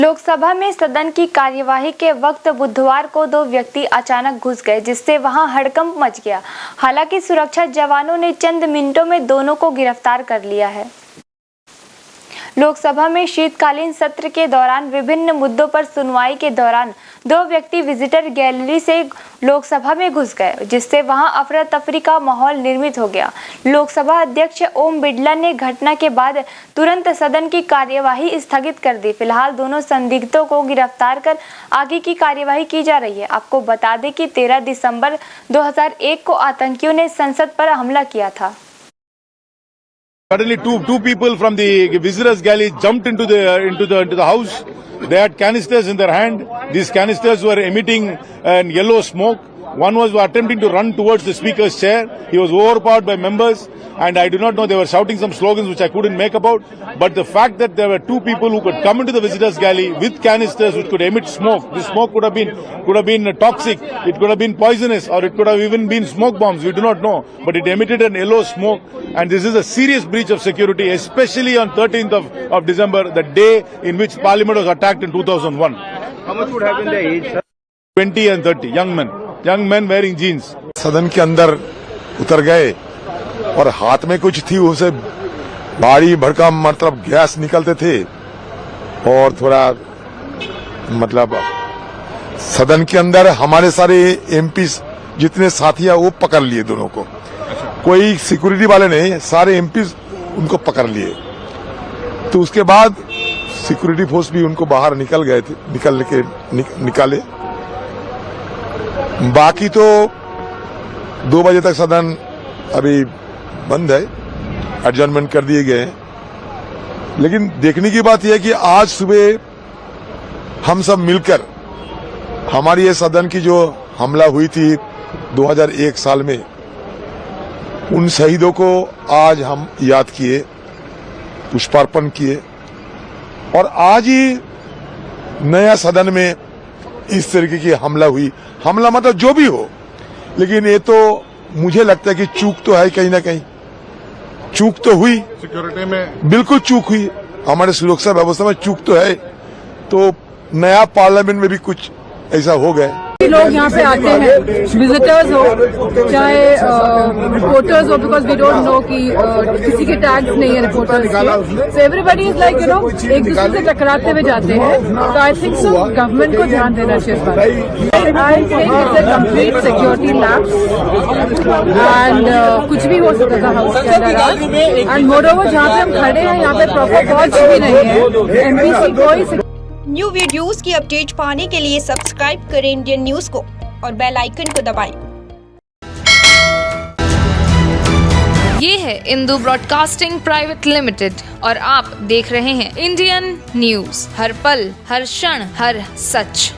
लोकसभा में सदन की कार्यवाही के वक्त बुधवार को दो व्यक्ति अचानक घुस गए, जिससे वहां हड़कंप मच गया। हालांकि सुरक्षा जवानों ने चंद मिनटों में दोनों को गिरफ्तार कर लिया है। लोकसभा में शीतकालीन सत्र के दौरान विभिन्न मुद्दों पर सुनवाई के दौरान दो व्यक्ति विजिटर गैलरी से लोकसभा में घुस गए, जिससे वहां अफरा तफरी का माहौल निर्मित हो गया। लोकसभा अध्यक्ष ओम बिरला ने घटना के बाद तुरंत सदन की कार्यवाही स्थगित कर दी। फिलहाल दोनों संदिग्धों को गिरफ्तार कर आगे की कार्यवाही की जा रही है। आपको बता दें कि 13 दिसंबर 2001 को आतंकियों ने संसद पर हमला किया था। Suddenly, two people from the visitors galley jumped into the house. They had canisters in their hand. These canisters were emitting yellow smoke. One was attempting to run towards the speaker's chair. He was overpowered by members, and I do not know. They were shouting some slogans which I couldn't make about. But the fact that there were two people who could come into the visitors galley with canisters which could emit smoke. This smoke could have been toxic. It could have been poisonous, or it could have even been smoke bombs. We do not know. But it emitted an yellow smoke, and this is a serious breach of security, especially on 13th of December, the day in which Parliament was attacked in 2001. How much would have been the age, sir? 20 and 30, young men wearing jeans. सदन के अंदर उतर गए और हाथ में कुछ थी, उसे भारी भड़कम मतलब गैस निकलते थे, और थोड़ा मतलब सदन के अंदर हमारे सारे एमपी जितने साथी है वो पकड़ लिए दोनों को। कोई सिक्योरिटी वाले नहीं, सारे एमपी उनको पकड़ लिए। तो उसके बाद सिक्योरिटी फोर्स भी उनको बाहर निकल गए थे, निकाले। बाकी तो 2 बजे तक सदन अभी बंद है, एडजर्नमेंट कर दिए गए हैं। लेकिन देखने की बात यह है कि आज सुबह हम सब मिलकर हमारी ये सदन की जो हमला हुई थी 2001 साल में, उन शहीदों को आज हम याद किए, पुष्पार्पण किए, और आज ही नया सदन में इस तरीके की हमला हुई। हमला मतलब जो भी हो, लेकिन ये तो मुझे लगता है कि चूक तो है, कहीं ना कहीं चूक तो हुई, सिक्योरिटी में बिल्कुल चूक हुई, हमारे सुरक्षा व्यवस्था में चूक तो है। तो नया पार्लियामेंट में भी कुछ ऐसा हो गया। लोग यहाँ पे आते हैं, विजिटर्स हो चाहे रिपोर्टर्स हो, बिकॉज वी डोंट नो कि किसी के टैग्स नहीं है रिपोर्टर्स के। सो एवरीबडी इज लाइक एक दूसरे से टकराते हुए जाते हैं। तो आई थिंक सो गवर्नमेंट को ध्यान देना चाहिए इस पर। I think it's a complete security lapse, and कुछ भी हो सकता था हाउस के अंदर। एंड मोरओवर जहाँ पे हम खड़े हैं यहाँ पे प्रॉपर वॉच भी नहीं है, एमपीसी कोई। न्यू वीडियोस की अपडेट पाने के लिए सब्सक्राइब करें इंडियन न्यूज को और बेल आइकन को दबाएं। ये है इंदू ब्रॉडकास्टिंग प्राइवेट लिमिटेड और आप देख रहे हैं इंडियन न्यूज, हर पल, हर क्षण, हर सच।